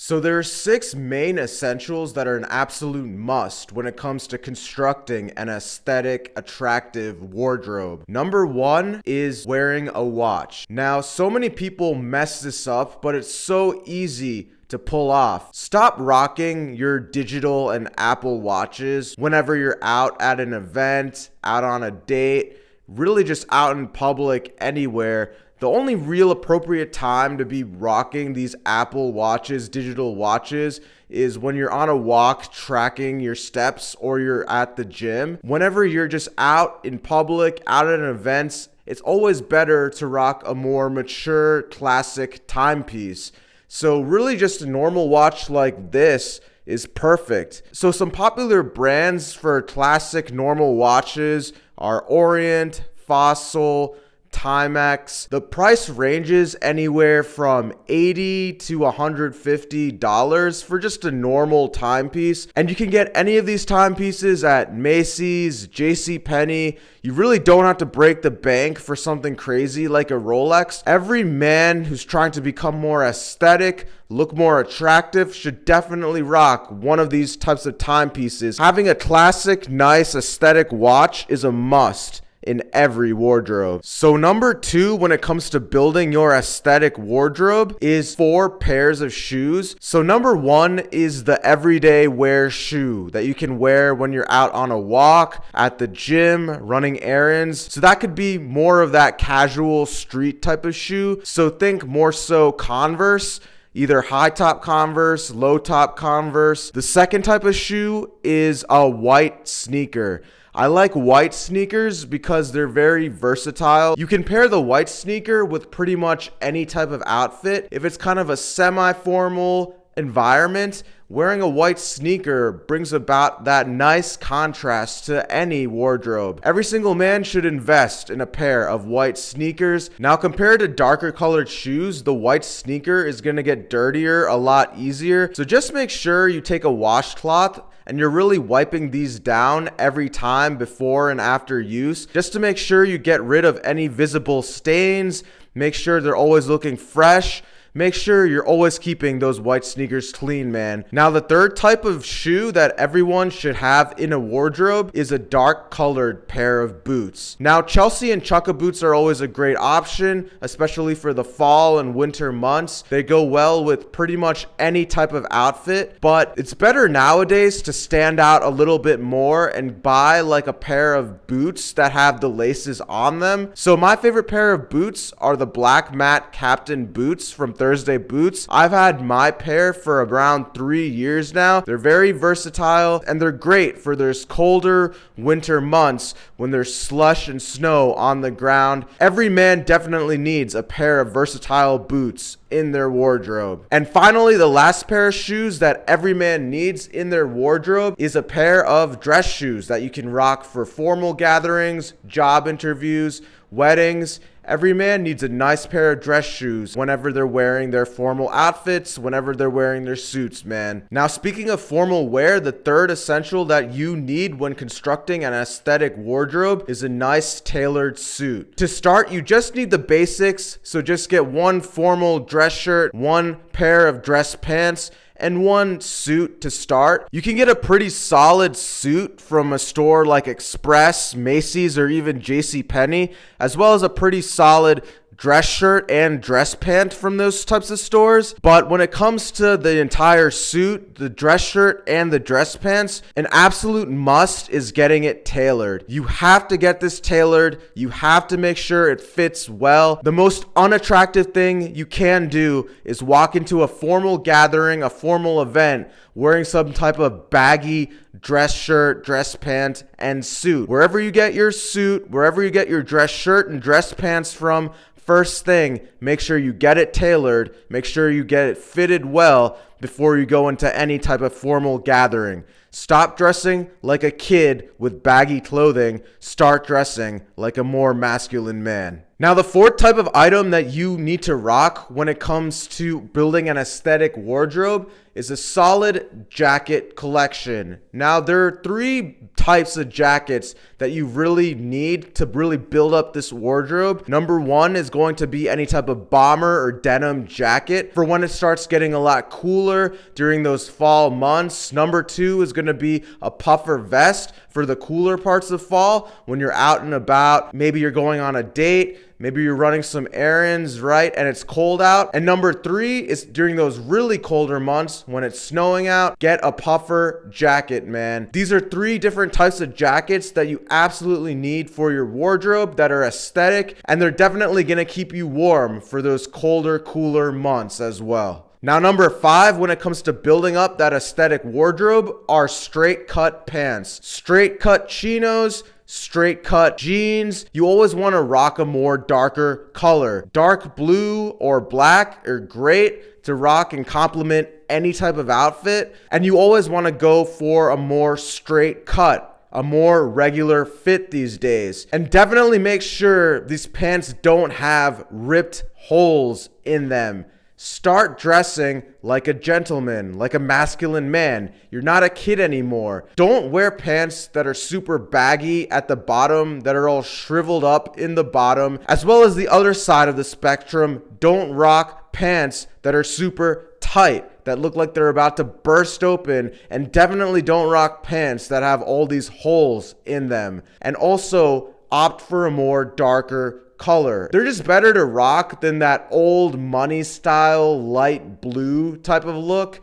So there are 6 main essentials that are an absolute must when it comes to constructing an aesthetic, attractive wardrobe. Number 1 is wearing a watch. Now, so many people mess this up, but it's so easy to pull off. Stop rocking your digital and Apple watches whenever you're out at an event, out on a date, really just out in public anywhere. The only real appropriate time to be rocking these Apple watches, digital watches, is when you're on a walk tracking your steps or you're at the gym. Whenever you're just out in public, out at events, it's always better to rock a more mature, classic timepiece. So really just a normal watch like this is perfect. So some popular brands for classic normal watches are Orient, Fossil, Timex. The price ranges anywhere from $80 to $150 for just a normal timepiece. And you can get any of these timepieces at Macy's, JCPenney. You really don't have to break the bank for something crazy like a Rolex. Every man who's trying to become more aesthetic, look more attractive, should definitely rock one of these types of timepieces. Having a classic, nice, aesthetic watch is a must in every wardrobe. So number 2, when it comes to building your aesthetic wardrobe, is 4 pairs of shoes. So number 1 is the everyday wear shoe that you can wear when you're out on a walk, at the gym, running errands. So that could be more of that casual street type of shoe. So think more so Converse, either high top Converse, low top Converse. The second type of shoe is a white sneaker. I like white sneakers because they're very versatile. You can pair the white sneaker with pretty much any type of outfit. If it's kind of a semi-formal environment, wearing a white sneaker brings about that nice contrast to any wardrobe. Every single man should invest in a pair of white sneakers. Now, compared to darker colored shoes, the white sneaker is going to get dirtier a lot easier. So just make sure you take a washcloth and you're really wiping these down every time before and after use, just to make sure you get rid of any visible stains. Make sure they're always looking fresh. Make sure you're always keeping those white sneakers clean, man. Now, the third type of shoe that everyone should have in a wardrobe is a dark colored pair of boots. Now, Chelsea and Chukka boots are always a great option, especially for the fall and winter months. They go well with pretty much any type of outfit, but it's better nowadays to stand out a little bit more and buy like a pair of boots that have the laces on them. So my favorite pair of boots are the black matte Captain boots from Thursday Boots. I've had my pair for around 3 years now. They're very versatile and they're great for those colder winter months when there's slush and snow on the ground. Every man definitely needs a pair of versatile boots in their wardrobe. And finally, the last pair of shoes that every man needs in their wardrobe is a pair of dress shoes that you can rock for formal gatherings, job interviews, weddings. Every man needs a nice pair of dress shoes whenever they're wearing their formal outfits, whenever they're wearing their suits, man. Now, speaking of formal wear, the third essential that you need when constructing an aesthetic wardrobe is a nice tailored suit. To start, you just need the basics, so just get one formal dress shirt, one pair of dress pants, and one suit to start. You can get a pretty solid suit from a store like Express, Macy's, or even JCPenney, as well as a pretty solid dress shirt and dress pant from those types of stores. But when it comes to the entire suit, the dress shirt and the dress pants, an absolute must is getting it tailored. You have to get this tailored. You have to make sure it fits well. The most unattractive thing you can do is walk into a formal gathering, a formal event, wearing some type of baggy dress shirt, dress pant, and suit. Wherever you get your suit, wherever you get your dress shirt and dress pants from, first thing, make sure you get it tailored, make sure you get it fitted well before you go into any type of formal gathering. Stop dressing like a kid with baggy clothing. Start dressing like a more masculine man. Now, the fourth type of item that you need to rock when it comes to building an aesthetic wardrobe is a solid jacket collection. Now, there are 3 types of jackets that you really need to really build up this wardrobe. Number 1 is going to be any type of bomber or denim jacket for when it starts getting a lot cooler during those fall months. Number 2 is going to be a puffer vest for the cooler parts of fall when you're out and about. Maybe you're going on a date. Maybe you're running some errands, right? And it's cold out. And number 3 is during those really colder months when it's snowing out, get a puffer jacket, man. These are 3 different types of jackets that you absolutely need for your wardrobe that are aesthetic, and they're definitely gonna keep you warm for those colder, cooler months as well. Now, number 5, when it comes to building up that aesthetic wardrobe, are straight cut pants. Straight cut chinos, straight cut jeans. You always want to rock a more darker color. Dark blue or black are great to rock and complement any type of outfit. And you always want to go for a more straight cut, a more regular fit these days. And definitely make sure these pants don't have ripped holes in them. Start dressing like a gentleman, like a masculine man. You're not a kid anymore. Don't wear pants that are super baggy at the bottom, that are all shriveled up in the bottom. As well as the other side of the spectrum, don't rock pants that are super tight, that look like they're about to burst open. And definitely don't rock pants that have all these holes in them. And also opt for a more darker color. They're just better to rock than that old money style light blue type of look,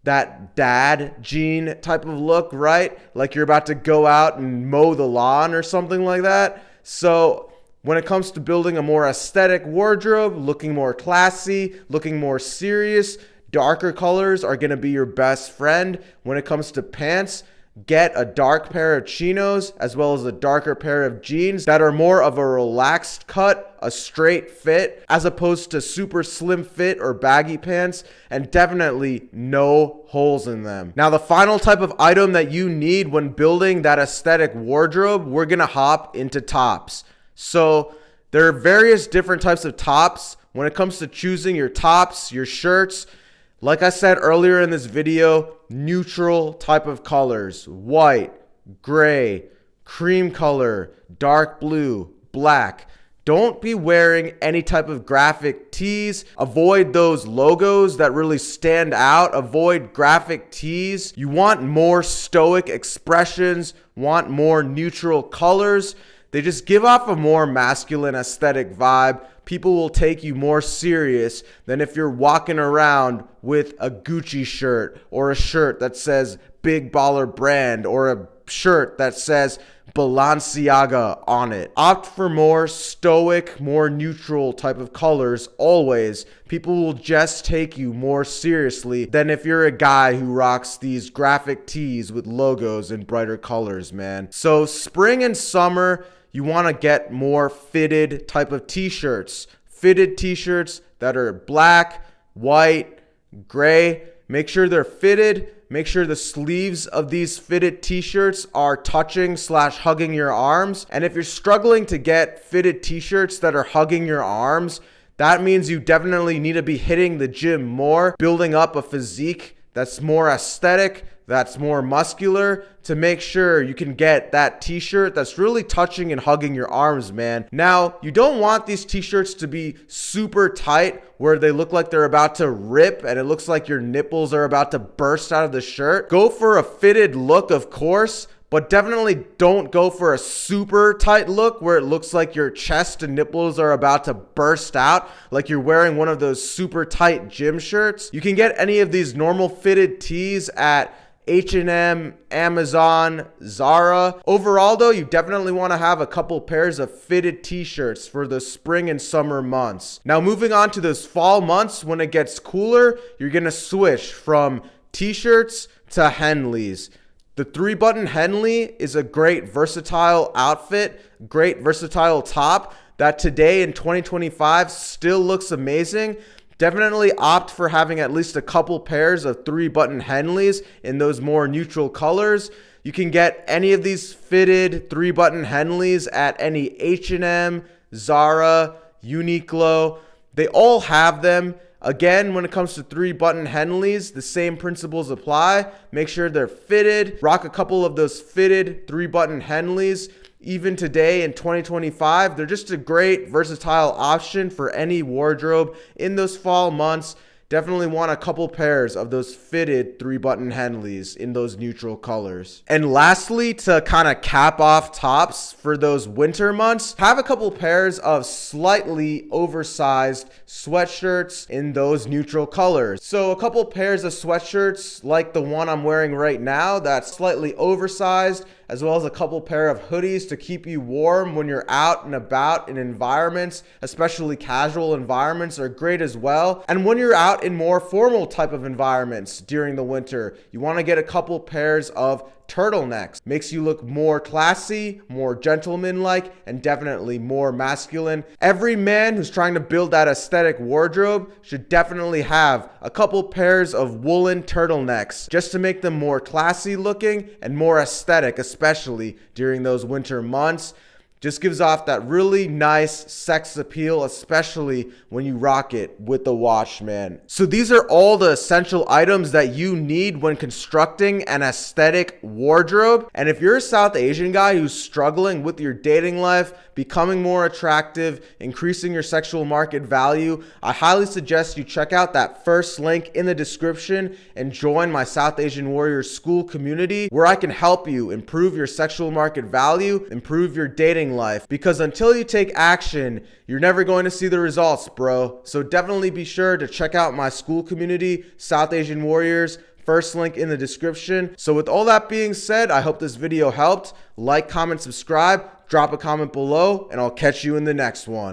that dad jean type of look, right? Like you're about to go out and mow the lawn or something like that. So when it comes to building a more aesthetic wardrobe, looking more classy, looking more serious, darker colors are going to be your best friend. When it comes to pants, get a dark pair of chinos as well as a darker pair of jeans that are more of a relaxed cut, a straight fit, as opposed to super slim fit or baggy pants, and definitely no holes in them. Now, the final type of item that you need when building that aesthetic wardrobe, we're gonna hop into tops. So there are various different types of tops. When it comes to choosing your tops, your shirts, like I said earlier in this video, neutral type of colors: white, gray, cream color, dark blue, black. Don't be wearing any type of graphic tees. Avoid those logos that really stand out. Avoid graphic tees. You want more stoic expressions, want more neutral colors. They just give off a more masculine aesthetic vibe. People will take you more serious than if you're walking around with a Gucci shirt or a shirt that says Big Baller Brand or a shirt that says Balenciaga on it. Opt for more stoic, more neutral type of colors always. People will just take you more seriously than if you're a guy who rocks these graphic tees with logos and brighter colors, man. So spring and summer, you want to get more fitted type of t-shirts. Fitted t-shirts that are black, white, gray. Make sure they're fitted. Make sure the sleeves of these fitted t-shirts are touching / hugging your arms. And if you're struggling to get fitted t-shirts that are hugging your arms, that means you definitely need to be hitting the gym more, building up a physique that's more aesthetic, that's more muscular, to make sure you can get that t-shirt that's really touching and hugging your arms, man. Now, you don't want these t-shirts to be super tight where they look like they're about to rip and it looks like your nipples are about to burst out of the shirt. Go for a fitted look, of course, but definitely don't go for a super tight look where it looks like your chest and nipples are about to burst out, like you're wearing one of those super tight gym shirts. You can get any of these normal fitted tees at H&M, Amazon, Zara. Overall though, you definitely want to have a couple pairs of fitted t-shirts for the spring and summer months. Now moving on to those fall months, when it gets cooler, you're going to switch from t-shirts to Henleys. The 3-button Henley is a great versatile outfit, great versatile top that today in 2025 still looks amazing. Definitely opt for having at least a couple pairs of 3-button Henleys in those more neutral colors. You can get any of these fitted 3-button Henleys at any H&M, Zara, Uniqlo. They all have them. Again, when it comes to 3-button Henleys, the same principles apply. Make sure they're fitted. Rock a couple of those fitted 3-button Henleys. Even today in 2025, they're just a great versatile option for any wardrobe in those fall months. Definitely want a couple pairs of those fitted 3-button Henleys in those neutral colors. And lastly, to kind of cap off tops for those winter months, have a couple pairs of slightly oversized sweatshirts in those neutral colors. So a couple pairs of sweatshirts like the one I'm wearing right now that's slightly oversized, as well as a couple pair of hoodies to keep you warm when you're out and about in environments, especially casual environments are great as well. And when you're out in more formal type of environments during the winter, you want to get a couple pairs of turtlenecks. Makes you look more classy, more gentleman-like, and definitely more masculine. Every man who's trying to build that aesthetic wardrobe should definitely have a couple pairs of woolen turtlenecks just to make them more classy looking and more aesthetic, especially during those winter months. Just gives off that really nice sex appeal, especially when you rock it with the wash, man. So these are all the essential items that you need when constructing an aesthetic wardrobe. And if you're a South Asian guy who's struggling with your dating life, becoming more attractive, increasing your sexual market value, I highly suggest you check out that first link in the description and join my South Asian Warriors School community, where I can help you improve your sexual market value, improve your dating life, because until you take action, you're never going to see the results, bro. So definitely be sure to check out my school community, South Asian Warriors. First link in the description. So with all that being said, I hope this video helped. Like, comment, subscribe, drop a comment below, and I'll catch you in the next one.